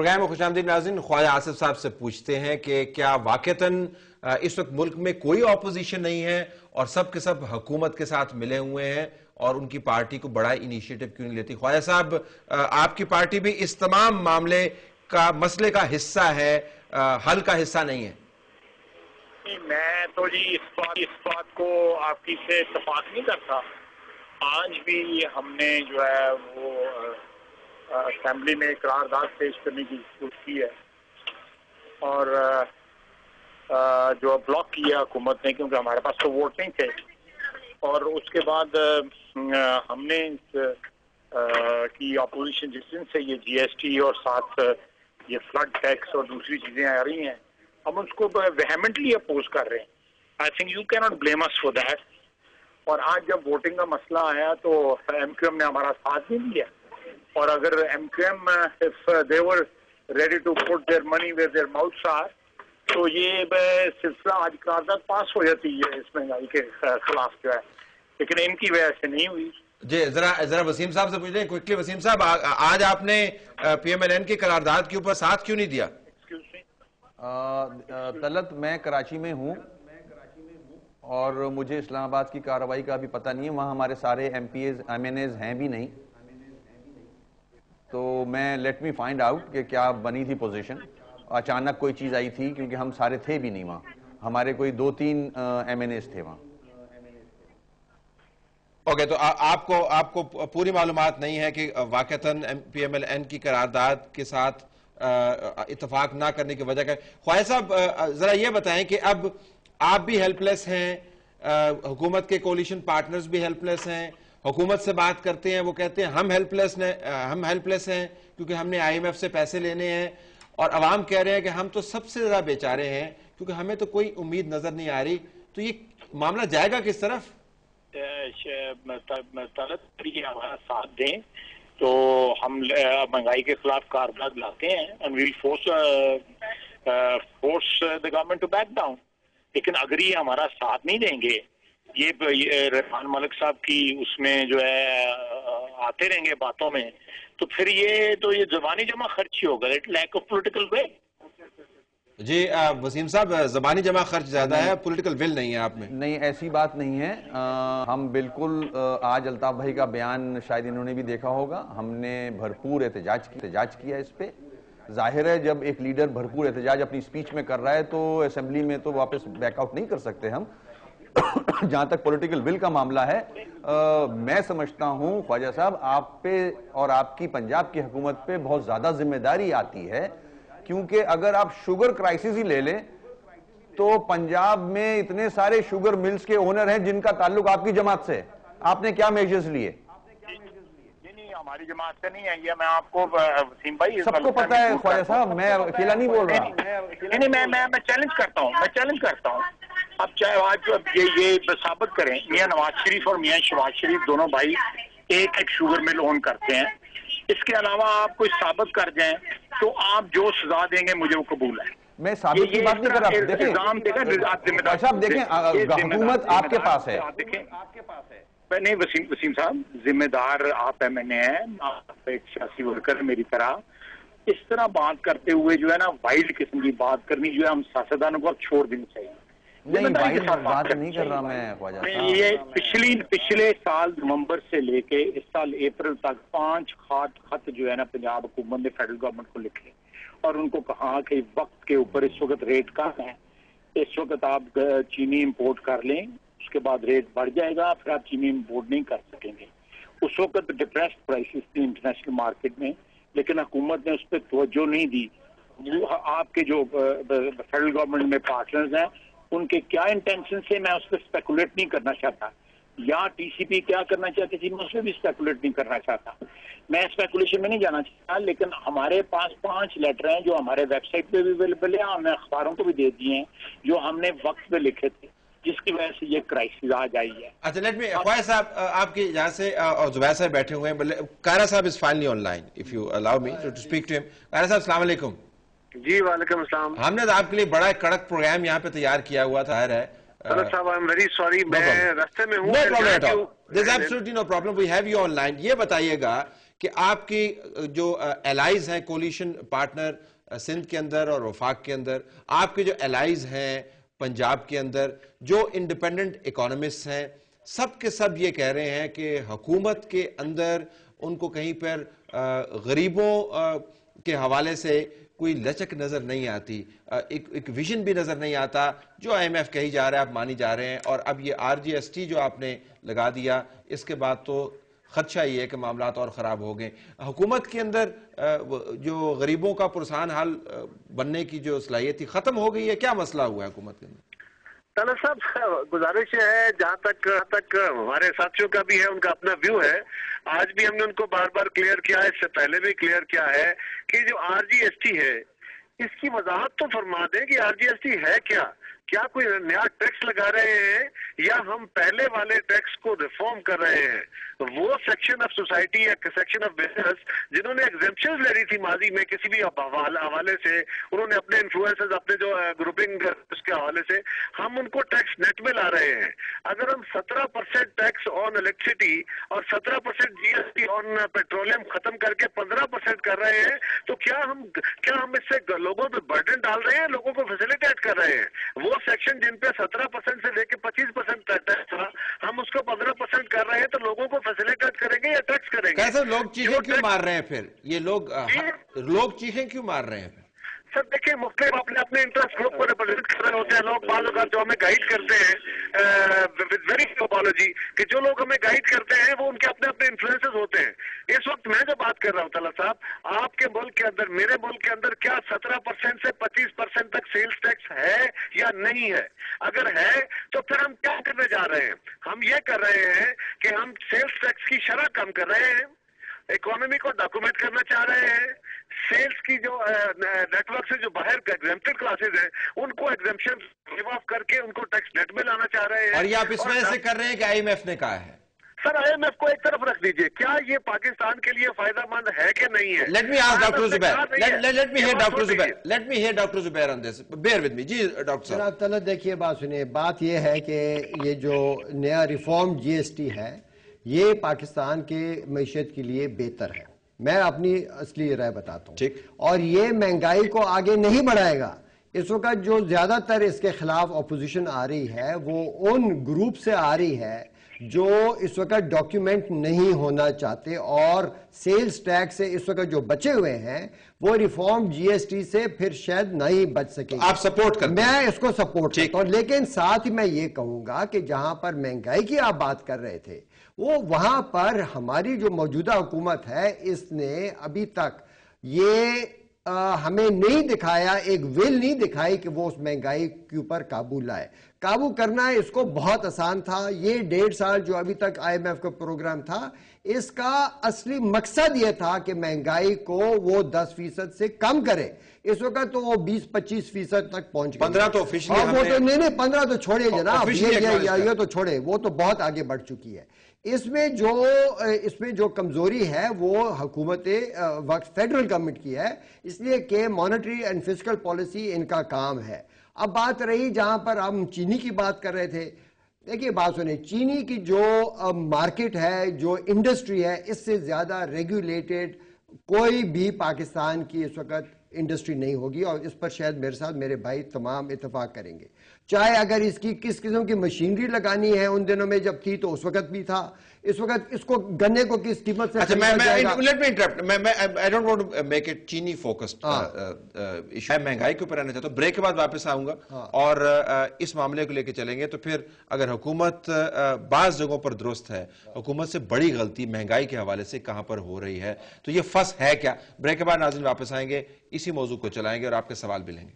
Programme में खुशामदीद नाज़रीन। ख्वाजा आसिफ साहब से पूछते हैं कि क्या वाकईतन इस वक्त मुल्क में कोई ऑपोजिशन नहीं है और सब के सब हुकूमत के साथ मिले हुए हैं और उनकी पार्टी को बड़ा इनिशिएटिव क्यों नहीं लेती? ख्वाजा साहब, आपकी पार्टी भी इस तमाम मामले का मसले का हिस्सा है, हल का हिस्सा नहीं है? मैं तो जी इस बात को आपकी से इत्तेफाक नहीं करता। आज भी हमने जो है वो असेंबली में करारदाद पेश करने की कोशिश की है और जो ब्लॉक किया हुकूमत ने, क्योंकि हमारे पास तो वोट नहीं थे। और उसके बाद हमने की अपोजिशन जिस दिन से ये जीएसटी और साथ ये फ्लड टैक्स और दूसरी चीजें आ रही हैं, हम उसको वेहेमेंटली अपोज कर रहे हैं। I think you can not blame us for that. और आज जब वोटिंग का मसला आया तो एमक्यूएम ने हमारा साथ नहीं दिया। और अगर MQM if they were ready to put their money where their mouths are, तो ये सिलसिला आज करारदाद पास हो जाती है इस महंगाई के खिलाफ जो है, लेकिन इनकी वजह से नहीं हुई। जी, जरा वसीम साहब से पूछ लें क्विकली। वसीम साहब, आज आपने पीएमएलएन की करारदाद के ऊपर साथ क्यों नहीं दिया? तलत, मैं कराची में हूँ और मुझे इस्लामाबाद की कार्रवाई का भी पता नहीं है। वहाँ हमारे सारे एमपीएज एमएनएज हैं भी नहीं, तो मैं लेट मी फाइंड आउट कि क्या बनी थी पोजीशन। अचानक कोई चीज़ आई थी क्योंकि हम सारे थे भी नहीं वहाँ, हमारे कोई 2-3 एमएनएज थे वहाँ। ओके, तो आपको पूरी मालूमात नहीं है कि वाकईतन पीएमएलएन की करारदाद के साथ इत्तेफाक ना करने की वजह क्या? ख्वाजा साहब, जरा ये बताएं कि अब आप भी हेल्पलेस हैं, हुकूमत के कोलिशन पार्टनर्स भी हेल्पलेस हैं, हुकूमत से बात करते हैं वो कहते हैं हम हेल्पलेस हैं क्योंकि हमने आईएमएफ से पैसे लेने हैं, और अवाम कह रहे हैं कि हम तो सबसे ज्यादा बेचारे हैं क्योंकि हमें तो कोई उम्मीद नजर नहीं आ रही। तो ये मामला जाएगा किस तरफ? हमारा साथ दें तो हम महंगाई के खिलाफ करारदाद लाते हैं and we will force the government to back down. लेकिन अगर ये हमारा साथ नहीं देंगे, ये रहमान मलिक साहब की उसमें जो है आते रहेंगे बातों में, तो फिर ये जबानी जमा खर्ची होगा। It lack of political will. जी वसीम साहब, जबानी जमा खर्च ज्यादा है, पॉलिटिकल विल नहीं है आप में? नहीं, ऐसी बात नहीं है। हम बिल्कुल आज अल्ताफ भाई का बयान शायद इन्होंने भी देखा होगा, हमने भरपूर एहतजाज किया इस पे। जाहिर है जब एक लीडर भरपूर एहतजाज अपनी स्पीच में कर रहा है तो असेंबली में तो वापस बैकआउट नहीं कर सकते हम। जहां तक पॉलिटिकल विल का मामला है, मैं समझता हूं ख्वाजा साहब, आप पे और आपकी पंजाब की हुकूमत पे बहुत ज्यादा जिम्मेदारी आती है, क्योंकि अगर आप शुगर क्राइसिस ही ले लें तो पंजाब में इतने सारे शुगर मिल्स के ओनर हैं जिनका ताल्लुक आपकी जमात से। आपने क्या मेजर्स लिए? नहीं, हमारी जमात से नहीं है ये, मैं आपको वसीम भाई सबको पता है ख्वाजा साहब, मैं अकेला नहीं बोल रहा। नहीं, मैं चैलेंज करता हूँ। अब चाहे आज जो ये साबित करें, मियां नवाज शरीफ और मियां शहबाज शरीफ दोनों भाई एक शुगर मिल ओन करते हैं, इसके अलावा आप कोई साबित कर जाएं तो आप जो सजा देंगे मुझे वो कबूल है। मैं साबित की बात नहीं कर रहा। देखें हुकूमत आपके पास है। नहीं वसीम साहब, जिम्मेदार आप एमएनए हैं, आप एक सियासी वर्कर मेरी तरह। इस तरह बात करते हुए जो है ना, वाइल्ड किस्म की बात करनी जो है, हम सियासतदानों को छोड़ देनी चाहिए। नहीं, बात नहीं कर रहा मैं ख्वाजा साहब। ये पिछले साल नवंबर से लेके इस साल अप्रैल तक 5 खत जो है ना पंजाब हुकूमत ने फेडरल गवर्नमेंट को लिखे और उनको कहा कि वक्त के ऊपर इस वक्त रेट कम है, इस वक्त आप चीनी इंपोर्ट कर लें, उसके बाद रेट बढ़ जाएगा, फिर आप चीनी इंपोर्ट नहीं कर सकेंगे। उस वक्त डिप्रेस्ड प्राइसेस थी इंटरनेशनल मार्केट में, लेकिन हुकूमत ने उस पर तवज्जो नहीं दी। आपके जो फेडरल गवर्नमेंट में पार्टनर्स हैं उनके क्या इंटेंशन से, मैं उस पर स्पेकुलेट नहीं करना चाहता, या टीसीपी क्या करना चाहती थी मैं उस पर भी स्पेकुलेट नहीं करना चाहता। मैं स्पेकुलेशन में नहीं जाना चाहता, लेकिन हमारे पास 5 लेटर हैं जो हमारे वेबसाइट पे भी अवेलेबल है, हमने अखबारों को भी दे दिए हैं, जो हमने वक्त पे लिखे थे, जिसकी वजह से ये क्राइसिस आज आई है। अच्छा, लेट मी ख्वाजा साहब, आपके यहाँ से और जुबैर साहब बैठे हुए हैं। कारा साहब is finally online, if you allow me to speak to him. Kara साहब, अस्सलाम वालेकुम। जी वालेकुम अस्सलाम। हमने तो आपके लिए बड़ा कड़क प्रोग्राम यहाँ पे तैयार किया हुआ था। साहब, आई एम वेरी सॉरी, मैं रास्ते में हूँ। No problem at all, there is absolutely no problem, we have you online. ये बताइएगा कि आपकी जो एलाइज हैं, कोलिशन पार्टनर सिंध के अंदर और वफाक के अंदर, आपके जो एलाइज हैं पंजाब के अंदर, जो इंडिपेंडेंट इकोनॉमिस्ट हैं, सब के सब ये कह रहे हैं कि हुकूमत के अंदर उनको कहीं पर गरीबों के हवाले से कोई लचक नजर नहीं आती, एक विजन भी नजर नहीं आता। जो IMF कही जा रहा है आप मानी जा रहे हैं, और अब ये RGST जो आपने लगा दिया, इसके बाद तो खदशा ये है कि मामलात और ख़राब हो गए। हुकूमत के अंदर जो गरीबों का पुरसान हाल बनने की जो सलाहियत थी ख़त्म हो गई है, क्या मसला हुआ है हुकूमत के अंदर? ताला साहब, गुजारिश है, जहाँ तक हमारे साथियों का भी है, उनका अपना व्यू है। आज भी हमने उनको बार बार क्लियर किया है, इससे पहले भी क्लियर किया है कि जो RGST है, इसकी वजाहत तो फरमा दें कि RGST है क्या कोई नया टैक्स लगा रहे हैं या हम पहले वाले टैक्स को रिफॉर्म कर रहे हैं? वो सेक्शन ऑफ सोसाइटी या सेक्शन ऑफ बिजनेस जिन्होंने एग्जेम्पशन ले रही थी माजी में किसी भी हवाले से, उन्होंने अपने इन्फ्लुएंसेस, अपने जो ग्रुपिंग उसके हवाले से, हम उनको टैक्स नेट में ला रहे हैं। अगर हम 17% टैक्स ऑन इलेक्ट्रिसिटी और 17% GST ऑन पेट्रोलियम खत्म करके 15% कर रहे हैं, तो क्या हम इससे लोगों पे बर्डन डाल रहे हैं, लोगों को फैसिलिटेट कर रहे हैं? वो सेक्शन जिन पे 17% से लेके 25% टैक्स था, हम उसको 15% कर रहे हैं, तो लोगों को फैसिलिटेट करेंगे या टैक्स करेंगे? कैसे लोग चीखें क्यों मार रहे हैं फिर? ये लोग चीखें क्यों मार रहे हैं? सर देखिए, मुख्तलिफ अपने इंटरेस्ट ग्रुप को रिप्रेजेंट कर रहे होते हैं लोग। बाज़ औक़ात जो हमें गाइड करते हैं, विद वेरी अपॉलॉजी, कि जो लोग हमें गाइड करते हैं वो उनके अपने इन्फ्लुएंसेस होते हैं। इस वक्त मैं जो बात कर रहा हूँ ताला साहब, आपके मुल्क के अंदर, मेरे मुल्क के अंदर क्या 17% से 25% तक सेल्स टैक्स है या नहीं है? अगर है तो फिर हम क्या करने जा रहे हैं? हम ये कर रहे हैं कि हम सेल्स टैक्स की शरह कम कर रहे हैं, इकोनॉमी को डॉक्यूमेंट करना चाह रहे हैं, सेल्स की जो नेटवर्क से जो बाहर एग्जेम्प्टेड क्लासेस हैं उनको एग्जेम्पशन गिव ऑफ करके उनको टैक्स नेट में लाना चाह रहे हैं। और ये आप इस वजह से कर रहे हैं कि IMF ने कहा है? सर IMF को एक तरफ रख दीजिए, क्या ये पाकिस्तान के लिए फायदेमंद है कि नहीं है? Let me ask Dr. Zubair. Let me hear Dr. Zubair. Let me hear Dr. Zubair on this. Bear with me. जी डॉक्टर साहब। जनाब देखिए, बात सुनिए। बात ये है कि ये जो नया रिफॉर्म GST है, ये पाकिस्तान के मईशत के लिए बेहतर है। मैं अपनी असली राय बताता हूँ। ठीक। और ये महंगाई को आगे नहीं बढ़ाएगा। इस वक्त जो ज्यादातर इसके खिलाफ अपोजिशन आ रही है वो उन ग्रुप से आ रही है जो इस वक्त डॉक्यूमेंट नहीं होना चाहते, और सेल्स टैक्स से इस वक्त जो बचे हुए हैं वो रिफॉर्म GST से फिर शायद नहीं बच सकेंगे। आप सपोर्ट करते हैं? मैं इसको सपोर्ट करता हूं, लेकिन साथ ही मैं ये कहूंगा कि जहां पर महंगाई की आप बात कर रहे थे, वो वहां पर हमारी जो मौजूदा हुकूमत है, इसने अभी तक ये हमें नहीं दिखाया, एक विल नहीं दिखाई कि वो उस महंगाई के ऊपर काबू लाए। काबू करना है इसको बहुत आसान था। ये 1.5 साल जो अभी तक IMF का प्रोग्राम था, इसका असली मकसद ये था कि महंगाई को वो 10% से कम करे। इस वक्त तो वो 20-25% तक पहुंच गए। 15 तो ऑफिशियली वो तो नहीं 15 तो छोड़े जनाब, ये तो छोड़े, वो तो बहुत आगे बढ़ चुकी है। इसमें जो कमजोरी है वो हुकूमत फेडरल गवर्नमेंट की है, इसलिए कि मॉनेटरी एंड फिस्कल पॉलिसी इनका काम है। अब बात रही जहां पर हम चीनी की बात कर रहे थे, देखिए बात सुनिए, चीनी की जो मार्केट है, जो इंडस्ट्री है, इससे ज्यादा रेगुलेटेड कोई भी पाकिस्तान की इस वक्त इंडस्ट्री नहीं होगी, और इस पर शायद मेरे साथ मेरे भाई तमाम इत्तेफाक करेंगे। चाहे अगर इसकी किस किस्म की मशीनरी लगानी है, उन दिनों में जब थी तो उस वक्त भी था, इस वक्त इसको गन्ने को किस कीमत से अच्छा, let me interrupt, I don't want to make it cheeni focused issue. मैं महंगाई के ऊपर आना चाहता हूं, ब्रेक के बाद वापस आऊंगा और इस मामले को लेकर चलेंगे। तो फिर अगर हुकूमत बाज जगहों पर दुरुस्त है, हुकूमत से बड़ी गलती महंगाई के हवाले से कहां पर हो रही है, तो ये फंस है क्या? ब्रेक के बाद नाज़रीन वापस आएंगे, इसी मौजू को चलाएंगे और आपके सवाल भी लेंगे।